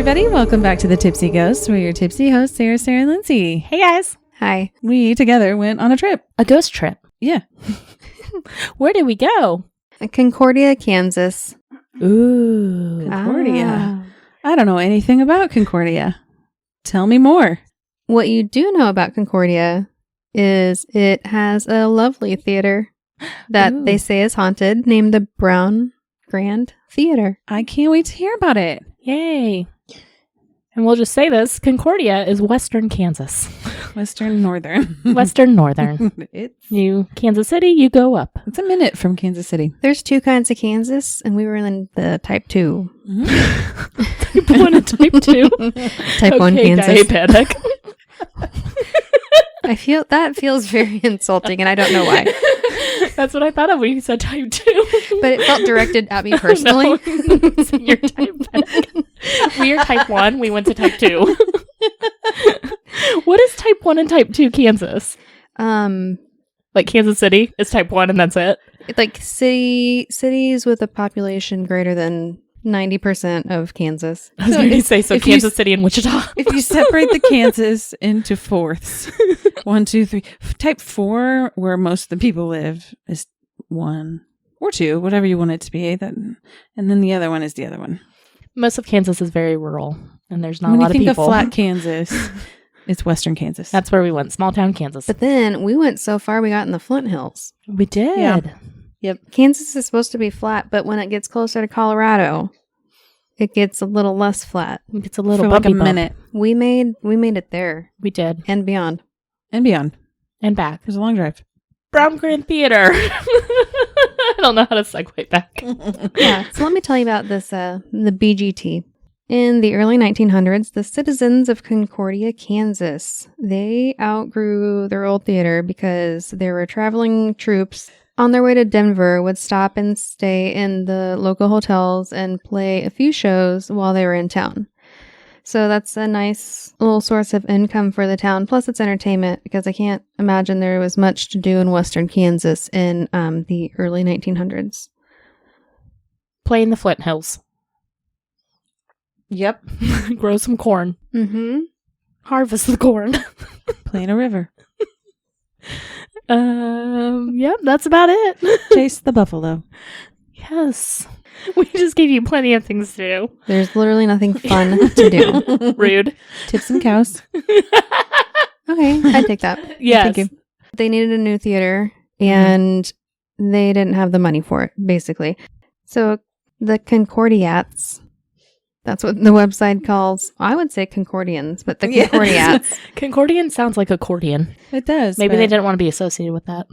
everybody. Welcome back to the Tipsy Ghosts. We're your tipsy hosts, Sarah, and Lindsay. Hey, guys. Hi. We together went on a trip. A ghost trip. Yeah. Where did we go? Concordia, Kansas. Ooh. Concordia. I don't know anything about Concordia. Tell me more. What you do know about Concordia is it has a lovely theater that they say is haunted named the Brown Grand Theater. I can't wait to hear about it. Yay. And we'll just say this. Concordia is Western Kansas. Western Northern. Western Northern. You, Kansas City, you go up. It's a minute from Kansas City. There's two kinds of Kansas, and we were in the type 2. Type 1 and type 2. Type 1 Kansas. Diabetic. I feel that feels very insulting, and I don't know why. That's what I thought of when you said type 2. But it felt directed at me personally. No, you're diabetic. We are type 1. We went to type 2. What is type 1 and type 2 Kansas? Like Kansas City is type 1 and that's it? Like cities with a population greater than 90% of Kansas. I was going to say, Kansas City and Wichita. If you separate the Kansas into fourths, 1, 2, 3. Type 4, where most of the people live, is 1 or 2, whatever you want it to be. And then the other one is the other one. Most of Kansas is very rural, and there's not when a lot of people. When you think of flat Kansas, it's Western Kansas. That's where we went, small town Kansas. But then we went so far, we got in the Flint Hills. We did. Yeah. Yep. Kansas is supposed to be flat, but when it gets closer to Colorado, it gets a little less flat. It's a little for like a bump. minute. We made it there. We did. And beyond. And beyond. And back. It was a long drive. Brown Grand Theater. I don't know how to segue back. Yeah. So let me tell you about this, the BGT. In the early 1900s, the citizens of Concordia, Kansas, they outgrew their old theater because there were traveling troops on their way to Denver would stop and stay in the local hotels and play a few shows while they were in town. So that's a nice little source of income for the town. Plus it's entertainment because I can't imagine there was much to do in Western Kansas in the early 1900s. Play in the Flint Hills. Yep. Grow some corn. Mm-hmm. Harvest the corn. Play in a river. Yep, that's about it. Chase the buffalo. Yes. We just gave you plenty of things to do. There's literally nothing fun to do. Rude. Tips and cows. Okay, I'd take that. Yes. Thank you. They needed a new theater, and they didn't have the money for it, basically. So the Concordiats, that's what the website calls, I would say Concordians, but the Concordiats. Concordian sounds like accordion. It does. Maybe they didn't want to be associated with that.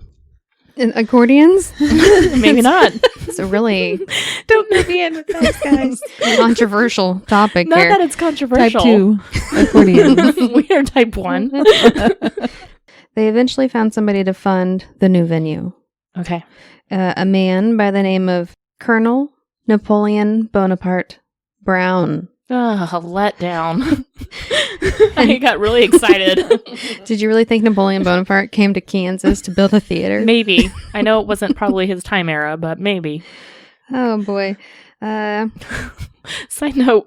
And accordions? Maybe not. It's a really Don't let me in with those guys. controversial topic Not here. that it's controversial. Type 2 accordions. We are type 1. They eventually found somebody to fund the new venue. Okay. A man by the name of Colonel Napoleon Bonaparte Brown. Oh, let down. I got really excited. Did you really think Napoleon Bonaparte came to Kansas to build a theater? Maybe. I know it wasn't probably his time era, but maybe. Oh, boy. Side note.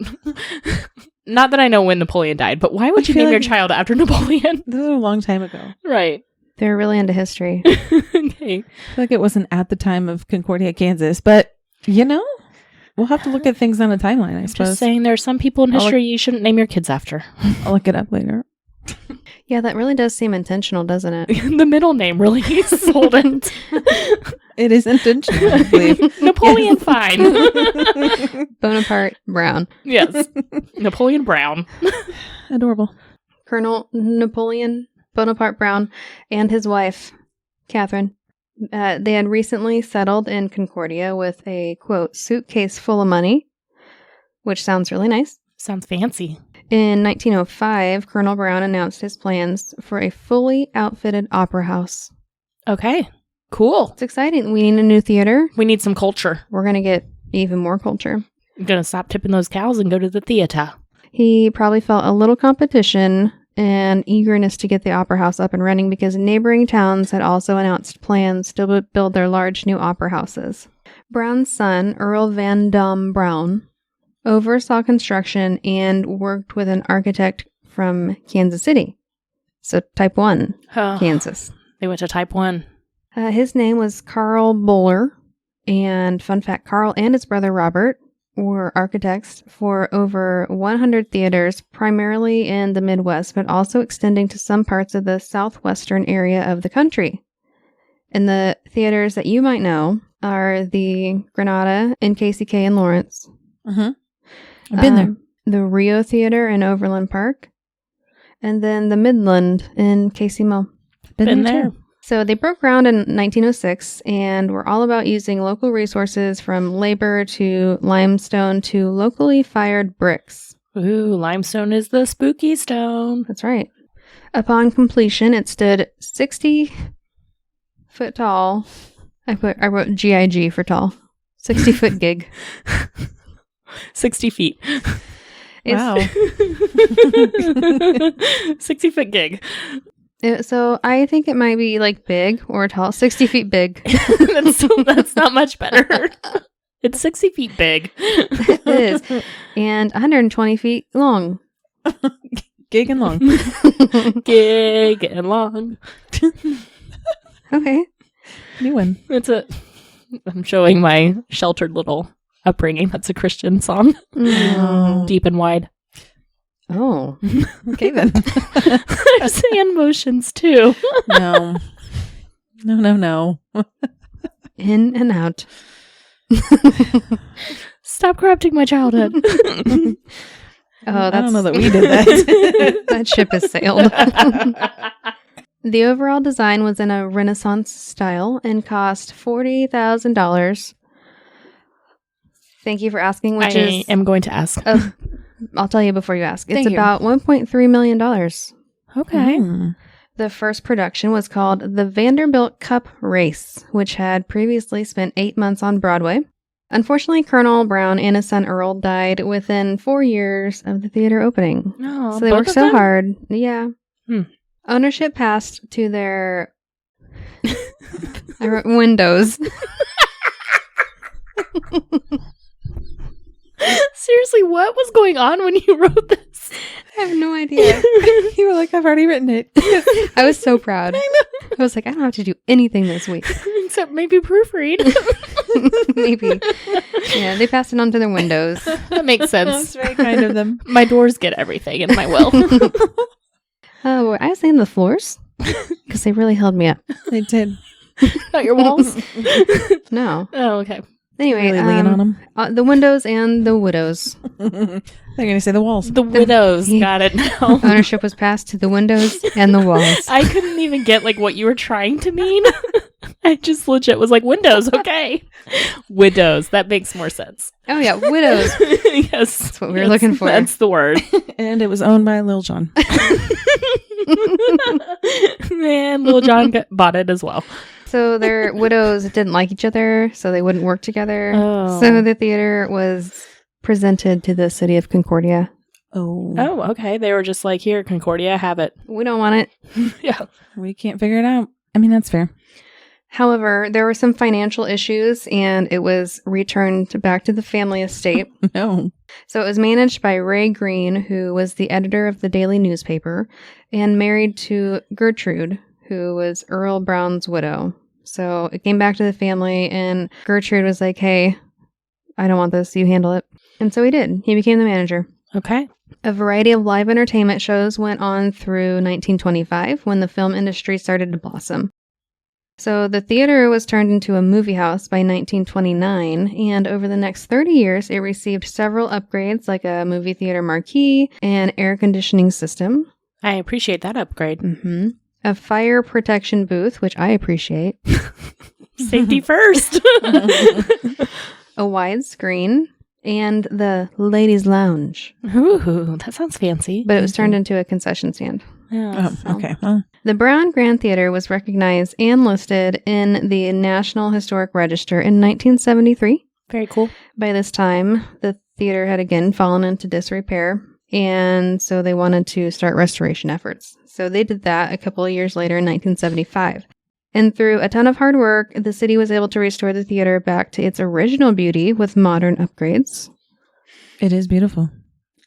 Not that I know when Napoleon died, but why would you name your child after Napoleon? This was a long time ago. Right. They're really into history. Okay. I feel like it wasn't at the time of Concordia, Kansas, but, we'll have to look at things on a timeline, I suppose. Just saying there's some people in history you shouldn't name your kids after. I'll look it up later. Yeah, that really does seem intentional, doesn't it? The middle name really sold it. It is intentional, I believe. Napoleon fine. Bonaparte Brown. Yes. Napoleon Brown. Adorable. Colonel Napoleon Bonaparte Brown and his wife, Catherine. They had recently settled in Concordia with a, quote, suitcase full of money, which sounds really nice. Sounds fancy. In 1905, Colonel Brown announced his plans for a fully outfitted opera house. Okay. Cool. It's exciting. We need a new theater. We need some culture. We're going to get even more culture. I'm going to stop tipping those cows and go to the theater. He probably felt a little competition and eagerness to get the opera house up and running because neighboring towns had also announced plans to build their large new opera houses. Brown's son, Earl Van Dam Brown, oversaw construction, and worked with an architect from Kansas City. So type 1, Oh, Kansas. They went to type 1. His name was Carl Bowler. And fun fact, Carl and his brother Robert were architects for over 100 theaters, primarily in the Midwest, but also extending to some parts of the southwestern area of the country. And the theaters that you might know are the Granada in KCK in Lawrence. I've been there. The Rio Theater in Overland Park. And then the Midland in KC Mill. Been there. too. So they broke ground in 1906 and were all about using local resources from labor to limestone to locally fired bricks. Ooh, limestone is the spooky stone. That's right. Upon completion, it stood 60 foot tall. I wrote GIG for tall. 60 foot gig. 60 feet. Wow. 60-foot gig. So I think it might be like big or tall. 60 feet big. That's not much better. It's 60 feet big. It is. And 120 feet long. Gig and long. Gig and long. Okay. You win. I'm showing my sheltered little upbringing. That's a Christian song. Mm. Deep and wide. Oh. Okay then. There's hand motions too. No. No. In and out. Stop corrupting my childhood. Oh, I don't know that we did that. That ship has sailed. The overall design was in a Renaissance style and cost $40,000. Thank you for asking, which I am going to ask. I'll tell you before you ask. It's Thank you. about $1.3 million. Okay. Mm. The first production was called The Vanderbilt Cup Race, which had previously spent 8 months on Broadway. Unfortunately, Colonel Brown and his son Earl died within 4 years of the theater opening. No, So they worked so hard. Yeah. Hmm. Ownership passed to their I wrote Windows. Seriously, what was going on when you wrote this? I have no idea. You were like, I've already written it. I was so proud. I was like, I don't have to do anything this week. Except maybe proofread. Maybe. Yeah, they passed it on to their windows. That makes That's sense. very kind of them. My doors get everything in my will. Oh, I was saying the floors because they really held me up. They did. Not your walls. No. Oh, okay. Anyway, Really lean on them. The windows and the widows. They're going to say the walls. The widows. Got it now. Ownership was passed to the windows and the walls. I couldn't even get like what you were trying to mean. I just legit was like windows. Okay, widows. That makes more sense. Oh yeah, widows. Yes, That's what we were looking for. That's the word. And it was owned by Lil Jon. Man, Lil Jon bought it as well. So their widows didn't like each other, so they wouldn't work together. Oh. So the theater was presented to the city of Concordia. Oh. Oh, okay. They were just like, here, Concordia, have it. We don't want it. Yeah. We can't figure it out. I mean, that's fair. However, there were some financial issues and it was returned back to the family estate. No. So it was managed by Ray Green, who was the editor of the daily newspaper and married to Gertrude, who was Earl Brown's widow. So it came back to the family and Gertrude was like, hey, I don't want this. You handle it. And so he did. He became the manager. Okay. A variety of live entertainment shows went on through 1925 when the film industry started to blossom. So the theater was turned into a movie house by 1929, and over the next 30 years, it received several upgrades like a movie theater marquee, an air conditioning system, I appreciate that upgrade. a fire protection booth, which I appreciate, Safety first. a wide screen, and the ladies' lounge. Ooh, that sounds fancy. But it was turned into a concession stand. Yeah. Oh, okay. Well, The Brown Grand Theater was recognized and listed in the National Historic Register in 1973. Very cool. By this time, the theater had again fallen into disrepair, and so they wanted to start restoration efforts. So they did that a couple of years later in 1975. And through a ton of hard work, the city was able to restore the theater back to its original beauty with modern upgrades. It is beautiful.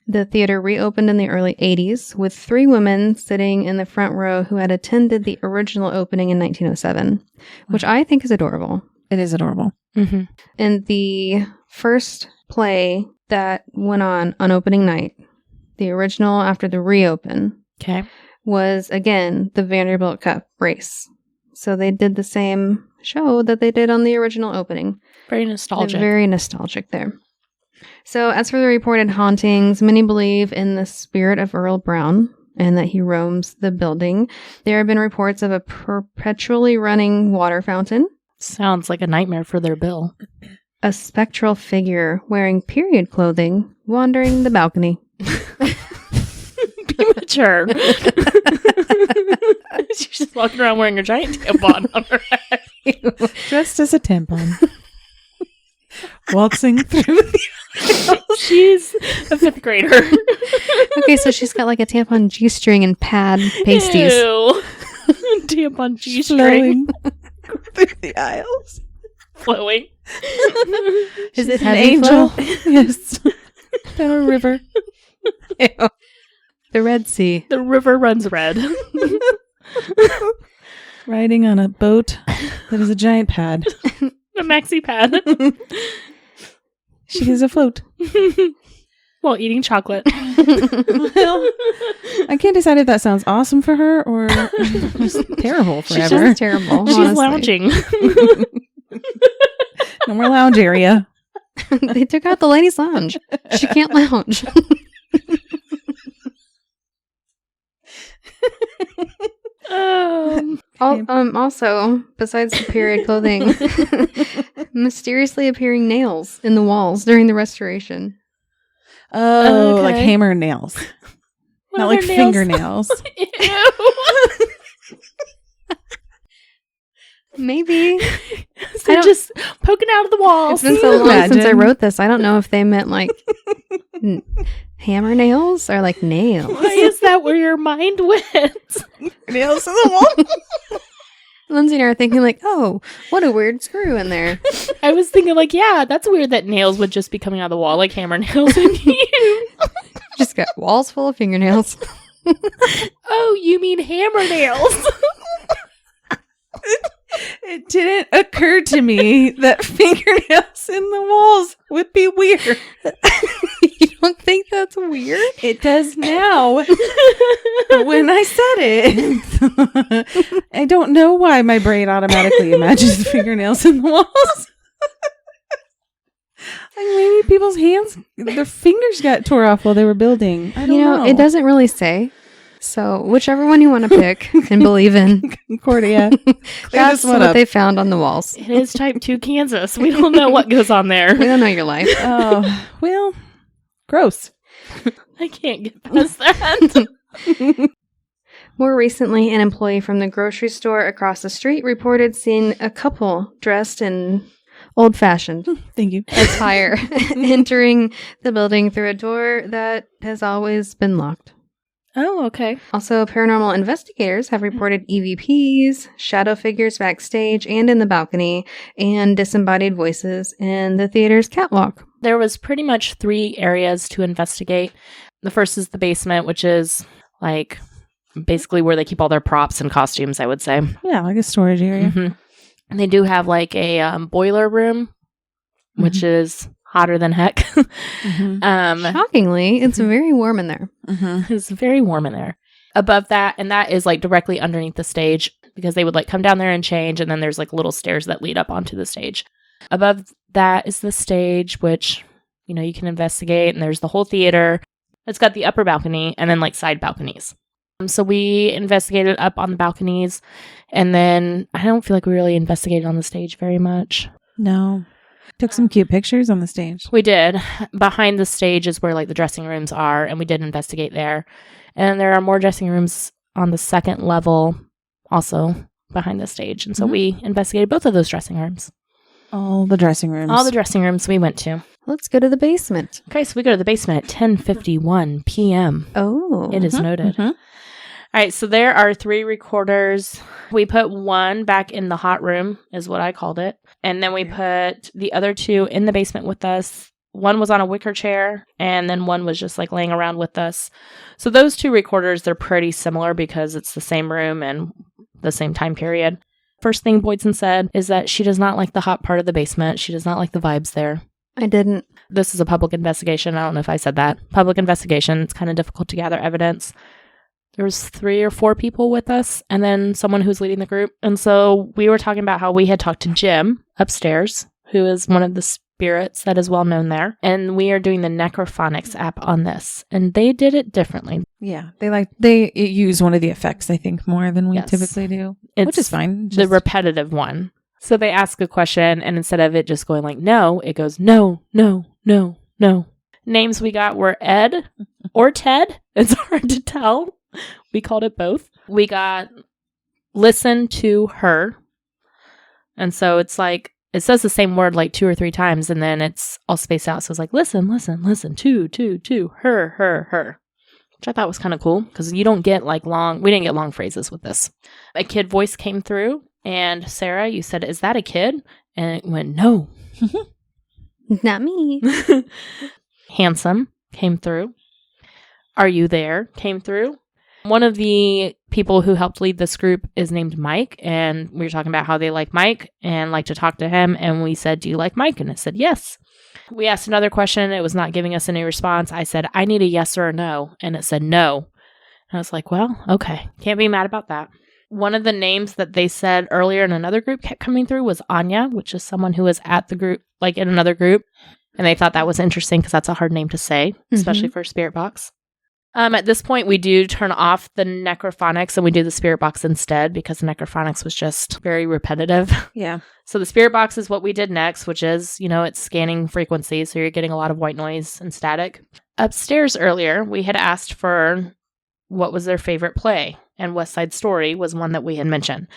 The theater reopened in the early 80s with 3 women sitting in the front row who had attended the original opening in 1907, which I think is adorable. It is adorable. Mm-hmm. And the first play that went on opening night, the original after the reopen, Okay. was again the Vanderbilt Cup race. So they did the same show that they did on the original opening. Very nostalgic. Very nostalgic there. So as for the reported hauntings, many believe in the spirit of Earl Brown and that he roams the building. There have been reports of a perpetually running water fountain, Sounds like a nightmare for their bill. a spectral figure wearing period clothing wandering the balcony. Be mature. She's just walking around wearing a giant tampon on her head. Dressed as a tampon. Waltzing through the She's a 5th grader. Okay, so she's got like a tampon G-string and pad pasties. Ew. Tampon G-string flowing through the aisles. flowing. Is it An heavy angel. flow? Yes. Down a river. Ew. The Red Sea. The river runs red. Riding on a boat that is a giant pad. A maxi pad. She is afloat. While eating chocolate. Well, I can't decide if that sounds awesome for her or just terrible She's forever. just terrible. She's honestly. lounging. No more lounge area. They took out the ladies' lounge. She can't lounge. Also, besides the period clothing, mysteriously appearing nails in the walls during the restoration. Oh, like Okay. hammer nails. What Not are like their nails? fingernails. Ew. Maybe. They're don't- just poking out of the walls. It's been so long since I Imagine. wrote this. I don't know if they meant like hammer nails or like nails. Why is that where your mind went? Nails in the wall. Lindsay and I are thinking like, oh, what a weird screw in there. I was thinking like, yeah, that's weird that nails would just be coming out of the wall like hammer nails in you. Just got walls full of fingernails. Oh, you mean hammer nails? It didn't occur to me that fingernails in the walls would be weird. You don't think that's weird? It does now. When I said it, I don't know why my brain automatically imagines fingernails in the walls. Like maybe people's hands, their fingers got tore off while they were building. I don't know. It doesn't really say. So whichever one you want to pick and believe in, Concordia. that's this one what up. they found on the walls. It is type 2 Kansas. We don't know what goes on there. We don't know your life. Oh, well, gross. I can't get past that. More recently, an employee from the grocery store across the street reported seeing a couple dressed in old-fashioned Thank you. attire entering the building through a door that has always been locked. Oh, okay. Also, paranormal investigators have reported EVPs, shadow figures backstage and in the balcony, and disembodied voices in the theater's catwalk. There was pretty much 3 areas to investigate. The first is the basement, which is like basically where they keep all their props and costumes, I would say. Yeah, like a storage area. Mhm. And they do have like a boiler room, which is hotter than heck. Mhm. Shockingly, it's very warm in there. Mhm. It's very warm in there. Above that, and that is like directly underneath the stage because they would like come down there and change, and then there's like little stairs that lead up onto the stage. Above that is the stage, which, you know, you can investigate, and there's the whole theater. It's got the upper balcony and then like side balconies. So we investigated up on the balconies, and then I don't feel like we really investigated on the stage very much. No. Took some cute pictures on the stage. We did. Behind the stage is where like the dressing rooms are, and we did investigate there. And there are more dressing rooms on the second level also behind the stage. And so we investigated both of those dressing rooms. All the dressing rooms. All the dressing rooms we went to. Let's go to the basement. Okay, so we go to the basement at 10:51 p.m. Oh. It is noted. Mhm. All right, so there are 3 recorders. We put one back in the hot room, is what I called it. And then we put the other 2 in the basement with us One was on a wicker chair, and then one was just like laying around with us. So those 2 recorders, they're pretty similar because it's the same room and the same time period. First thing Boydson said is that she does not like the hot part of the basement. She does not like the vibes there. I didn't. This is a public investigation. I don't know if I said that. Public investigation. It's kind of difficult to gather evidence. There was 3 or 4 people with us and then someone who's leading the group. And so we were talking about how we had talked to Jim upstairs, who is one of the spirits that is well known there. And we are doing the Necrophonics app on this. And they did it differently. Yeah, they use one of the effects, I think, more than we Yes. typically do, It's which is fine. the repetitive one. So they ask a question, and instead of it just going like, no, it goes, no, no, no, no. Names we got were Ed or Ted. It's hard to tell. We called it both. We got listen to her. And so it's like, it says the same word like 2 or 3 times, and then it's all spaced out. So it's like, listen, listen, listen, to, her. Which I thought was kind of cool, because you don't get like we didn't get long phrases with this. A kid voice came through, and Sarah, you said, is that a kid? And it went, no. Not me. Handsome came through. Are you there? Came through. One of the people who helped lead this group is named Mike, and we were talking about how they like Mike and like to talk to him, and we said, do you like Mike? And it said, yes. We asked another question. It was not giving us any response. I said, I need a yes or a no, and it said no. And I was like, well, okay. Can't be mad about that. One of the names that they said earlier in another group kept coming through was Anya, which is someone who was at the group, like in another group, and they thought that was interesting because that's a hard name to say, especially for a spirit box. At this point, we do turn off the Necrophonics and we do the spirit box instead because the Necrophonics was just very repetitive. Yeah. So the spirit box is what we did next, which is, it's scanning frequencies. So you're getting a lot of white noise and static. Upstairs earlier, we had asked for what was their favorite play. And West Side Story was one that we had mentioned.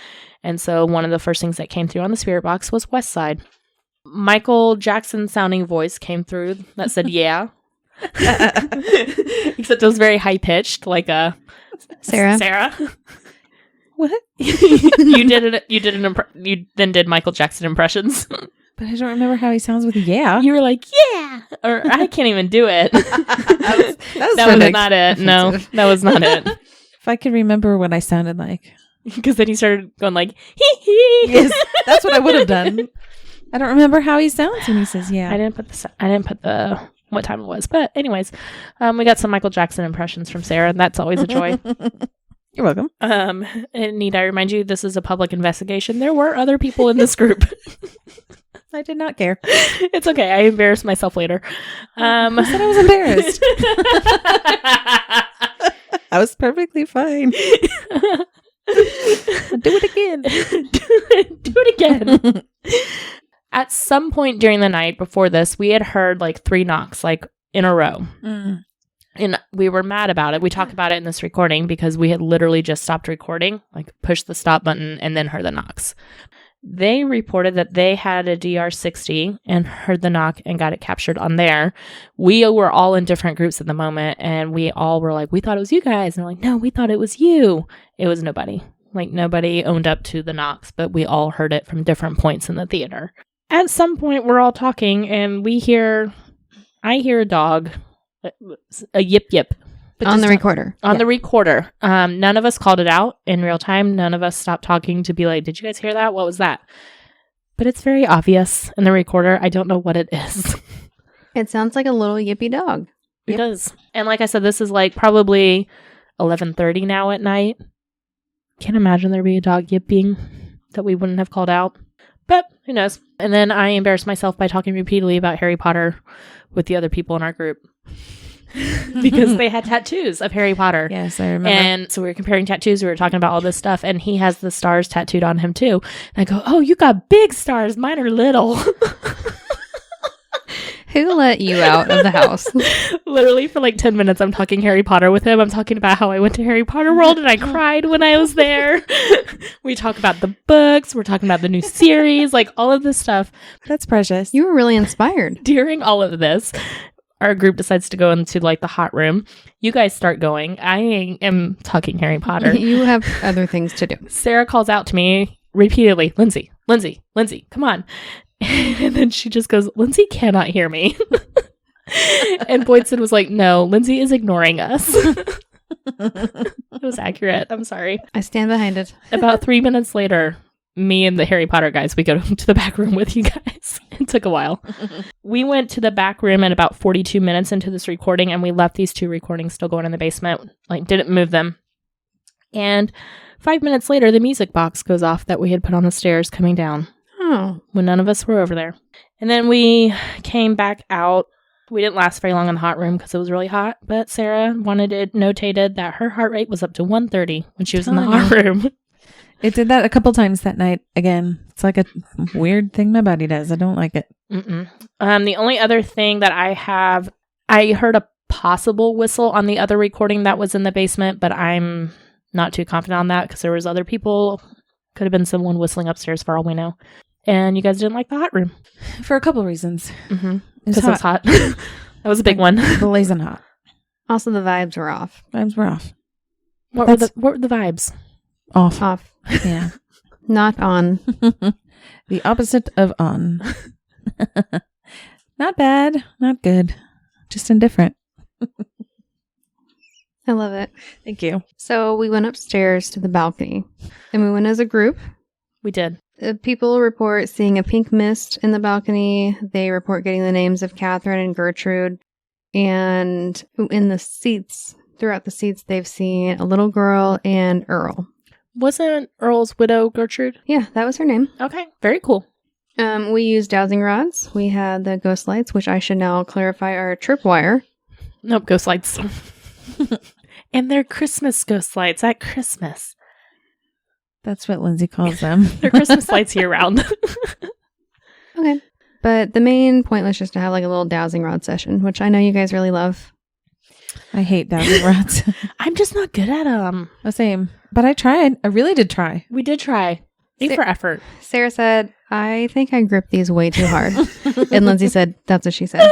And so one of the first things that came through on the spirit box was West Side. Michael Jackson sounding voice came through that said, yeah. Except it was very high pitched, like Sarah. What? You then did Michael Jackson impressions. But I don't remember how he sounds with yeah. You were like, yeah, or I can't even do it. that was not it. No, that was not it. If I could remember what I sounded like, because then he started going like, hee hee. Yes, that's what I would have done. I don't remember how he sounds when he says yeah. I didn't put the what time it was, but anyways, we got some Michael Jackson impressions from Sarah, and that's always a joy. You're welcome. And need I remind you, this is a public investigation. There were other people in this group. I did not care. It's okay. I embarrassed myself later. I said I was embarrassed. I was perfectly fine. Do it again. Do it again. At some point during the night before this, we had heard like 3 knocks, like in a row. Mm. And we were mad about it. We talked about it in this recording because we had literally just stopped recording, like pushed the stop button and then heard the knocks. They reported that they had a DR60 and heard the knock and got it captured on there. We were all in different groups at the moment, and we all were like, we thought it was you guys. And we're like, no, we thought it was you. It was nobody. Like, nobody owned up to the knocks, but we all heard it from different points in the theater. At some point, we're all talking, and I hear a dog, a yip yip. But on the recorder. On the recorder. None of us called it out in real time. None of us stopped talking to be like, did you guys hear that? What was that? But it's very obvious in the recorder. I don't know what it is. It sounds like a little yippy dog. It does. And like I said, this is like probably 11:30 now at night. Can't imagine there be a dog yipping that we wouldn't have called out. But who knows? And then I embarrassed myself by talking repeatedly about Harry Potter with the other people in our group. Because they had tattoos of Harry Potter. Yes, I remember. And so we were comparing tattoos. We were talking about all this stuff. And he has the stars tattooed on him too. And I go, oh, you got big stars. Mine are little. Who let you out of the house? Literally for like 10 minutes, I'm talking Harry Potter with him. I'm talking about how I went to Harry Potter World and I cried when I was there. We talk about the books. We're talking about the new series, like all of this stuff. That's precious. You were really inspired. During all of this, our group decides to go into like the hot room. You guys start going. I am talking Harry Potter. You have other things to do. Sarah calls out to me repeatedly, Lindsay, come on. And then she just goes, Lindsay cannot hear me. And Boydson was like, no, Lindsay is ignoring us. It was accurate. I'm sorry. I stand behind it. About 3 minutes later, me and the Harry Potter guys, we go to the back room with you guys. It took a while. We went to the back room at about 42 minutes into this recording, and we left these 2 recordings still going in the basement. Like, didn't move them. And 5 minutes later, the music box goes off that we had put on the stairs coming down. Oh. When none of us were over there. And then we came back out. We didn't last very long in the hot room because it was really hot, but Sarah wanted it notated that her heart rate was up to 130 when she was in the hot room. It did that a couple times that night. Again, it's like a weird thing my body does. I don't like it. The only other thing that I heard a possible whistle on the other recording that was in the basement, but I'm not too confident on that because there was other people. Could have been someone whistling upstairs for all we know. And you guys didn't like the hot room. For a couple reasons. Because it was hot. That was a big one. Blazing hot. Also, the vibes were off. Vibes were off. What were the vibes? Off. Off. Yeah. Not on. The opposite of on. Not bad. Not good. Just indifferent. I love it. Thank you. So we went upstairs to the balcony, and we went as a group. We did. People report seeing a pink mist in the balcony. They report getting the names of Catherine and Gertrude. And in the seats, throughout the seats, they've seen a little girl and Earl. Wasn't Earl's widow Gertrude? Yeah, that was her name. Okay, very cool. We used dowsing rods. We had the ghost lights, which I should now clarify are tripwire. Nope, ghost lights. And they're Christmas ghost lights at Christmas. That's what Lindsay calls them. They're Christmas lights year round. Okay. But the main point was just to have like a little dowsing rod session, which I know you guys really love. I hate dowsing rods. I'm just not good at them. The same. But I tried. I really did try. We did try. A for effort. Sarah said, I think I gripped these way too hard. And Lindsay said, that's what she said.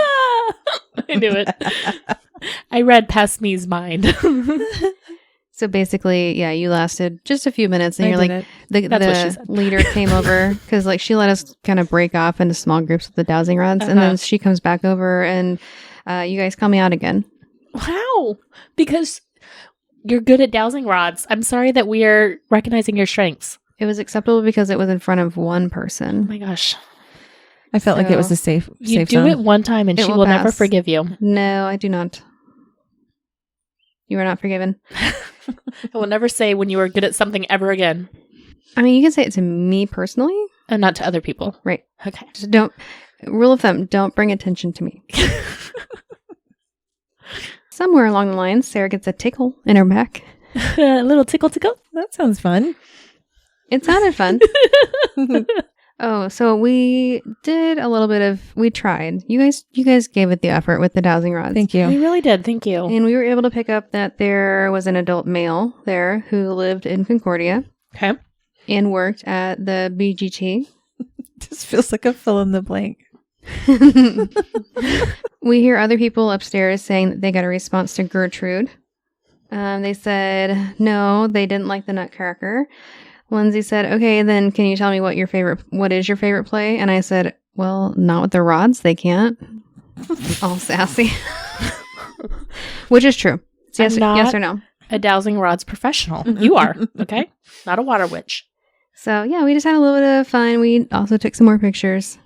I knew it. I read past me's mind. So basically, yeah, you lasted just a few minutes and I you're did like, it. That's what she the said. leader came over because like she let us kind of break off into small groups with the dowsing rods. And then she comes back over and you guys call me out again. Wow. Because you're good at dowsing rods. I'm sorry that we are recognizing your strengths. It was acceptable because it was in front of one Oh person. my gosh. I felt like it was a safe You do zone. it one time and It she will will never pass. forgive you. No, I do not. You are not forgiven. I will never say when you are good at something ever again. I mean, you can say it to me personally. And not to other people. Right. Okay. Just don't, rule of thumb, don't bring attention to me. Somewhere along the line, Sarah gets a tickle in her back. A little tickle tickle. That sounds fun. It sounded fun. Oh, so we did a little bit of, we tried. You guys gave it the effort with the dowsing rods. Thank you. We really did. Thank you. And we were able to pick up that there was an adult male there who lived in Concordia Okay. and worked at the BGT. Just feels like a fill in the blank. We hear other people upstairs saying that they got a response to Gertrude. They said, no, they didn't like the Nutcracker. Lindsay said, okay, then can you tell me what is your favorite play? And I said, well, not with the rods. They can't. All sassy. Which is true. Yes, not yes or no? A dowsing rods professional. You are. Okay. Not a water witch. So yeah, we just had a little bit of fun. We also took some more pictures.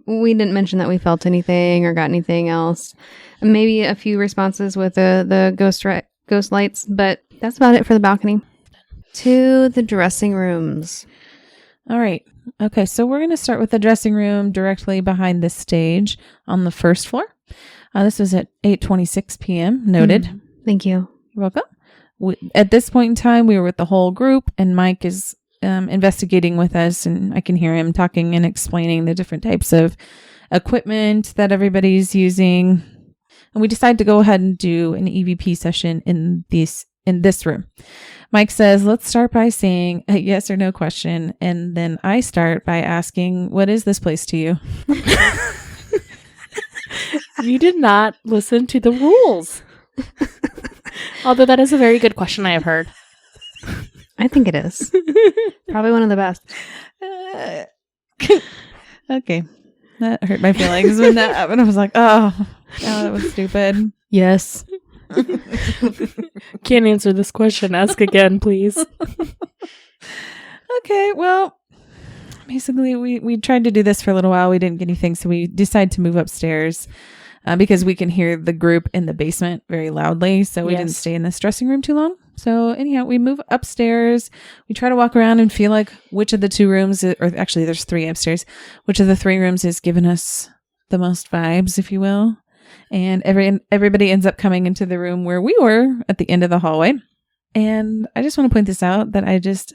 We didn't mention that we felt anything or got anything else. Maybe a few responses with the ghost lights, but that's about it for the balcony. To the dressing rooms. All right. Okay, so we're going to start with the dressing room directly behind the stage on the first floor. This was at 8:26 p.m. Noted. Thank you. You're welcome. At this point in time, we were with the whole group, and Mike is investigating with us, and I can hear him talking and explaining the different types of equipment that everybody's using. And we decided to go ahead and do an EVP session in this room. Mike says, let's start by saying a yes or no question. And then I start by asking, what is this place to you? You did not listen to the rules. Although that is a very good question I have heard. I think it is. Probably one of the best. Okay. That hurt my feelings when that happened. I was like, oh, that was stupid. Yes. Can't answer this question. Ask again, please. Okay, well, basically, we tried to do this for a little while. We didn't get anything, so we decided to move upstairs because we can hear the group in the basement very loudly. So we didn't stay in this dressing room too long. So anyhow, we move upstairs. We try to walk around and feel like which of the two rooms, or actually there's 3 upstairs, which of the 3 rooms is giving us the most vibes, if you will. And everybody ends up coming into the room where we were at the end of the hallway. And I just want to point this out that I just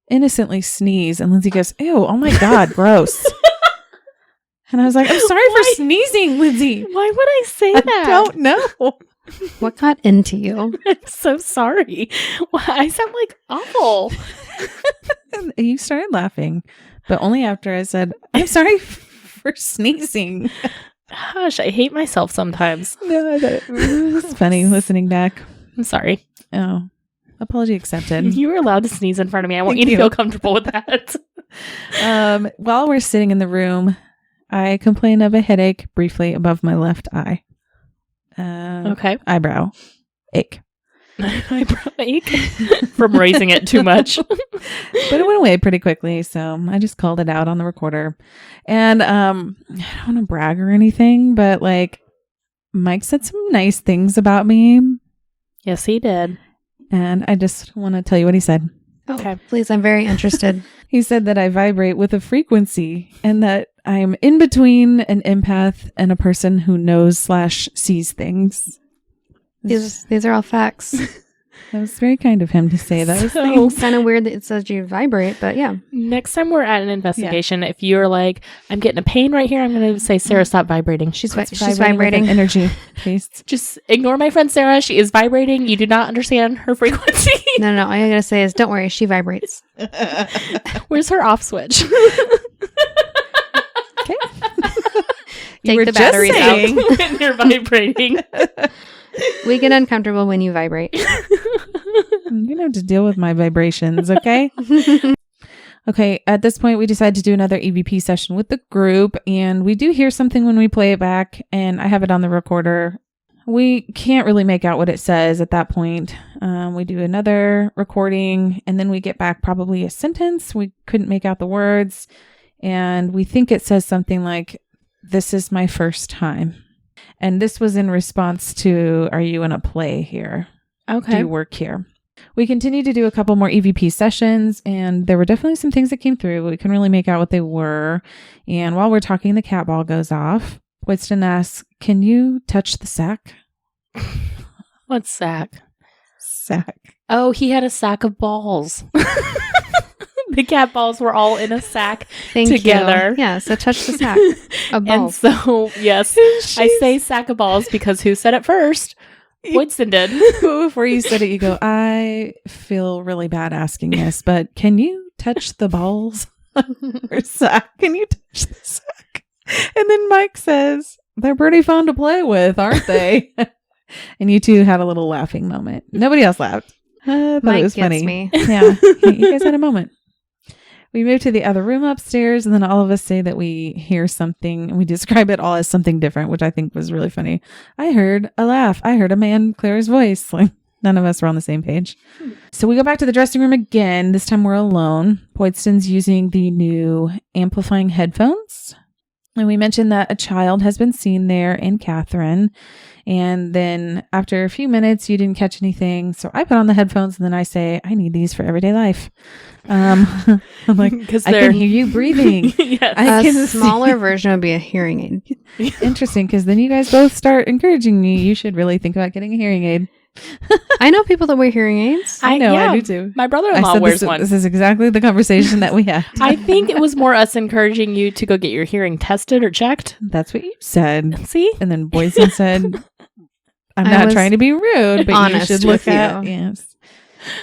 innocently sneeze. And Lindsay goes, ew, oh my God, gross. And I was like, I'm sorry for sneezing, Lindsay. Why would I say that? I don't know. What got into you? I'm so sorry. I sound like awful. And you started laughing, but only after I said, I'm sorry for sneezing. Gosh, I hate myself sometimes. No, it was funny listening back. I'm sorry. Oh, apology accepted. You were allowed to sneeze in front of me. I want Thank you to you. feel comfortable with that. While we're sitting in the room, I complain of a headache briefly above my left eye. Okay. Eyebrow ache. Eyebrow ache from raising it too much. But it went away pretty quickly, so I just called it out on the recorder. And I don't want to brag or anything, but like Mike said some nice things about me, Yes, he did. and I just want to tell you what he said. Okay. Please, I'm very interested. He said that I vibrate with a frequency and that I'm in between an empath and a person who knows/sees things. These are all facts. That was very kind of him to say those So- things. It's kind of weird that it says you vibrate, but yeah. Next time we're at an investigation, if you're like, I'm getting a pain right here, I'm going to say, Sarah, stop vibrating. She's It's vibrating. with an energy, please. Just ignore my friend Sarah. She is vibrating. You do not understand her frequency. No. All I gotta say is, don't worry, she vibrates. Where's her off switch? Okay. Take were the just batteries out. saying- When you're vibrating. We get uncomfortable when you vibrate. I'm going to have to deal with my vibrations, okay? Okay, at this point, we decided to do another EVP session with the group, and we do hear something when we play it back, and I have it on the recorder. We can't really make out what it says at that point. We do another recording, and then we get back probably a sentence. We couldn't make out the words, and we think it says something like, "This is my first time." And this was in response to, "Are you in a play here? Do Okay. you work here?" We continued to do a couple more EVP sessions, and there were definitely some things that came through. We couldn't really make out what they were. And while we're talking, the cat ball goes off. Winston asks, "Can you touch the sack?" What's sack? Sack. Oh, he had a sack of balls. The cat balls were all in a sack Thank together. you. Yeah, so touch the sack of And balls. so, yes, I say sack of balls because who said it first? Winston did. Before you said it, you go, "I feel really bad asking this, but can you touch the balls or sack? Can you touch the sack?" And then Mike says, "They're pretty fun to play with, aren't they?" And you two had a little laughing moment. Nobody else laughed. I thought Mike it was gets funny. me. Yeah, you guys had a moment. We move to the other room upstairs, and then all of us say that we hear something, and we describe it all as something different, which I think was really funny. I heard a laugh. I heard a man clear his voice. Like, none of us were on the same page. So we go back to the dressing room again. This time we're alone. Poidston's using the new amplifying headphones. And we mentioned that a child has been seen there in Catherine. And then after a few minutes, you didn't catch anything. So I put on the headphones and then I say, "I need these for everyday life." I'm like, Because "I can hear you breathing." Yes. I A can see- smaller version would be a hearing aid. Interesting, because then you guys both start encouraging me. You should really think about getting a hearing aid. I know people that wear hearing aids. I know, yeah, I do too. My I brother-in-law said wears this, one. this is exactly the conversation that we had. I think it was more us encouraging you to go get your hearing tested or checked. That's what you said. See? And then Boyson said, "I'm I not was trying to be rude, but you honest should look with at." you. Yes.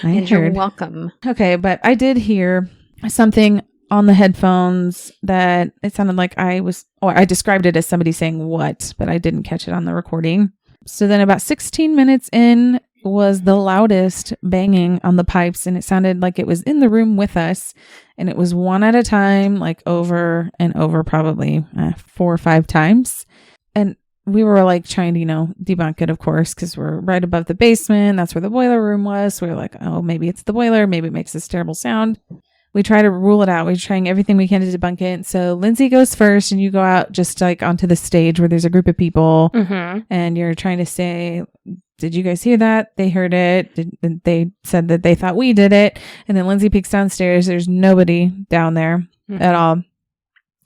I And you're heard. welcome. Okay, but I did hear something on the headphones that it sounded like I described it as somebody saying "what," but I didn't catch it on the recording. So then about 16 minutes in, was the loudest banging on the pipes, and it sounded like it was in the room with us, and it was one at a time, like over and over, probably 4 or 5 times. And we were like trying to, debunk it, of course, because we're right above the basement. That's where the boiler room was. So we were like, oh, maybe it's the boiler. Maybe it makes this terrible sound. We try to rule it out. We're trying everything we can to debunk it. So Lindsay goes first, and you go out just like onto the stage where there's a group of people, and you're trying to say, did you guys hear that? They heard it. They said that they thought we did it. And then Lindsay peeks downstairs. There's nobody down there at all.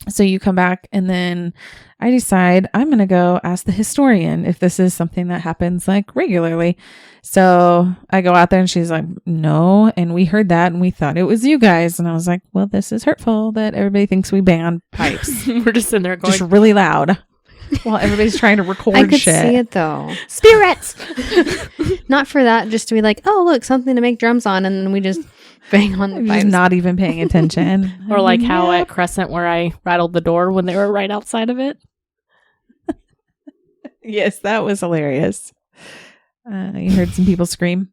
So you come back, and then I decide I'm going to go ask the historian if this is something that happens like regularly. So I go out there, and she's like, no. And we heard that, and we thought it was you guys. And I was like, well, this is hurtful that everybody thinks we bang on pipes. We're just in there going, just really loud while everybody's trying to record I could shit. see it though. spirits. Not for that, just to be like, oh, look, something to make drums on. And then we just bang on the I'm pipes. just not even paying attention. Or like how at Crescent where I rattled the door when they were right outside of it. Yes, that was hilarious. You heard some people scream.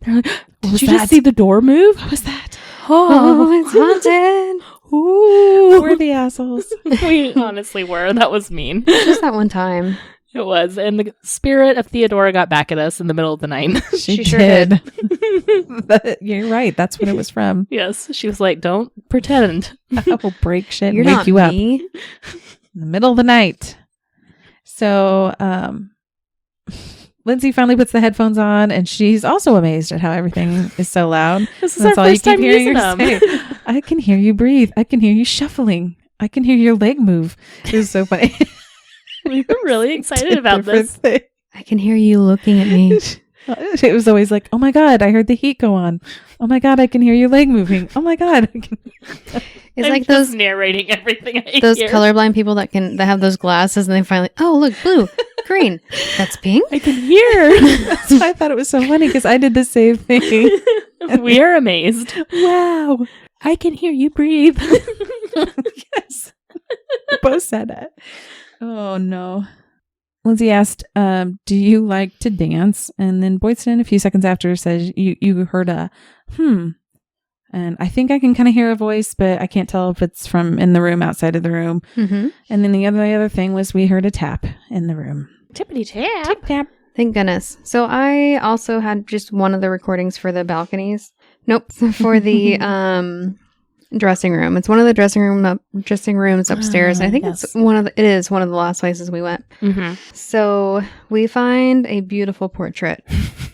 They're like, What did was you that? just see the door move? What was that? Oh, it's haunted. Ooh, we're the assholes. We honestly were. That was mean. Just that one time. It was. And the spirit of Theodora got back at us in the middle of the night. She sure did. You're right. That's what it was from. Yes. She was like, don't pretend. I will break shit You're and wake not you up me. in the middle of the night. So, Lindsay finally puts the headphones on, and she's also amazed at how everything is so loud. This is That's our all you first keep time hearing using her them. say. I can hear you breathe. I can hear you shuffling. I can hear your leg move. It was so funny. We were really excited about Different this. thing. I can hear you looking at me. It was always like, oh my God, I heard the heat go on. Oh my God, I can hear your leg moving. Oh my God. I can... It's I'm like just those narrating everything I those hear. colorblind people that have those glasses and they finally, oh, look, blue, green. That's pink. I can hear. That's why I thought it was so funny, because I did the same thing. We are amazed. Wow. I can hear you breathe. Yes. We both said it. Oh no. Lindsay asked, do you like to dance? And then Boydston, a few seconds after, says, you heard a and I think I can kind of hear a voice, but I can't tell if it's from in the room, outside of the room. Mm-hmm. And then the other thing was we heard a tap in the room. Tippity tap. Tap tap. Thank goodness. So I also had just one of the recordings for the balconies. Nope, for the dressing room. It's one of the dressing rooms upstairs. I think yes. it is one of the last places we went. Mm-hmm. So we find a beautiful portrait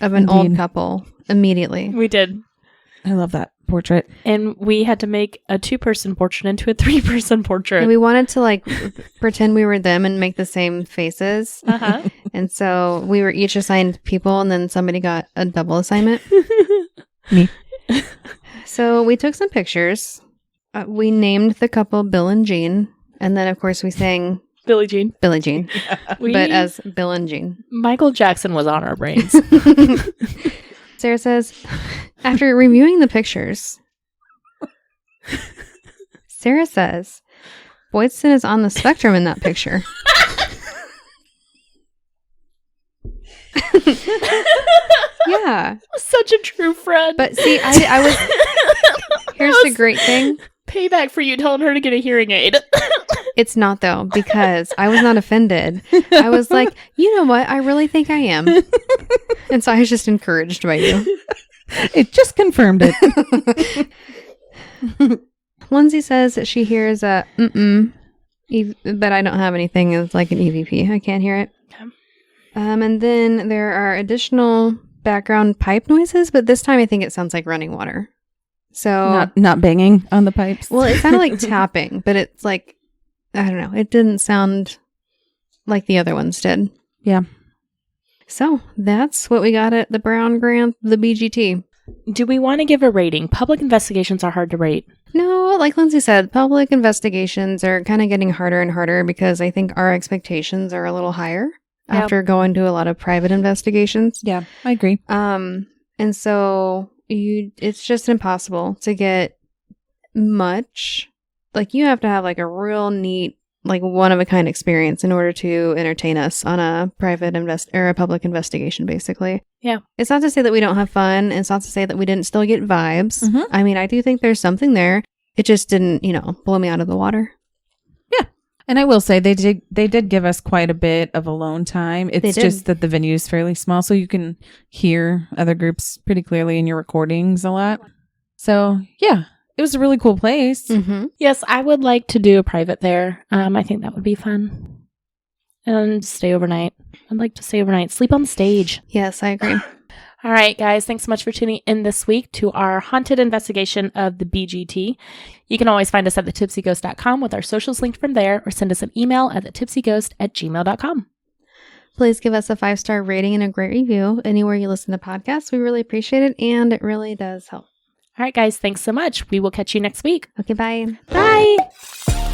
of an old Indeed. couple immediately. We did. I love that portrait. And we had to make a 2-person portrait into a 3-person portrait. And we wanted to like pretend we were them and make the same faces. Uh-huh. And so we were each assigned people, and then somebody got a double assignment. Me. So we took some pictures. We named the couple Bill and Jean. And then, of course, we sang Billie Jean. Billie Jean, We, but as Bill and Jean. Michael Jackson was on our brains. Sarah says, after reviewing the pictures, Sarah says, Boydston is on the spectrum in that picture. Yeah. Such a true friend. But see, I was... Here's the great thing. Payback for you telling her to get a hearing aid. It's not, though, because I was not offended. I was like, you know what? I really think I am. And so I was just encouraged by you. It just confirmed it. Lindsay says that she hears a but I don't have anything as like an EVP. I can't hear it. Okay. And then there are additional background pipe noises, but this time I think it sounds like running water. So Not banging on the pipes. well, it sounded like tapping, but it's like, I don't know. It didn't sound like the other ones did. Yeah. So that's what we got at the Brown Grant, the BGT. Do we want to give a rating? Public investigations are hard to rate. No, like Lindsay said, public investigations are kind of getting harder and harder because I think our expectations are a little higher Yep. after going to a lot of private investigations. Yeah, I agree. And so it's just impossible to get much. Like you have to have like a real neat like one of a kind experience in order to entertain us on a a public investigation, basically. Yeah. It's not to say that we don't have fun. It's not to say that we didn't still get vibes. Mhm. I mean, I do think there's something there. It just didn't, blow me out of the water. And I will say they did give us quite a bit of alone time. It's just that the venue is fairly small, so you can hear other groups pretty clearly in your recordings a lot. So yeah, it was a really cool place. Mm-hmm. Yes, I would like to do a private there. I think that would be fun. And stay overnight. I'd like to stay overnight. Sleep on the stage. Yes, I agree. All right, guys. Thanks so much for tuning in this week to our haunted investigation of the BGT. You can always find us at thetipsyghost.com with our socials linked from there, or send us an email at thetipsyghost@gmail.com. Please give us a 5-star rating and a great review anywhere you listen to podcasts. We really appreciate it, and it really does help. All right, guys. Thanks so much. We will catch you next week. Okay, bye. Bye.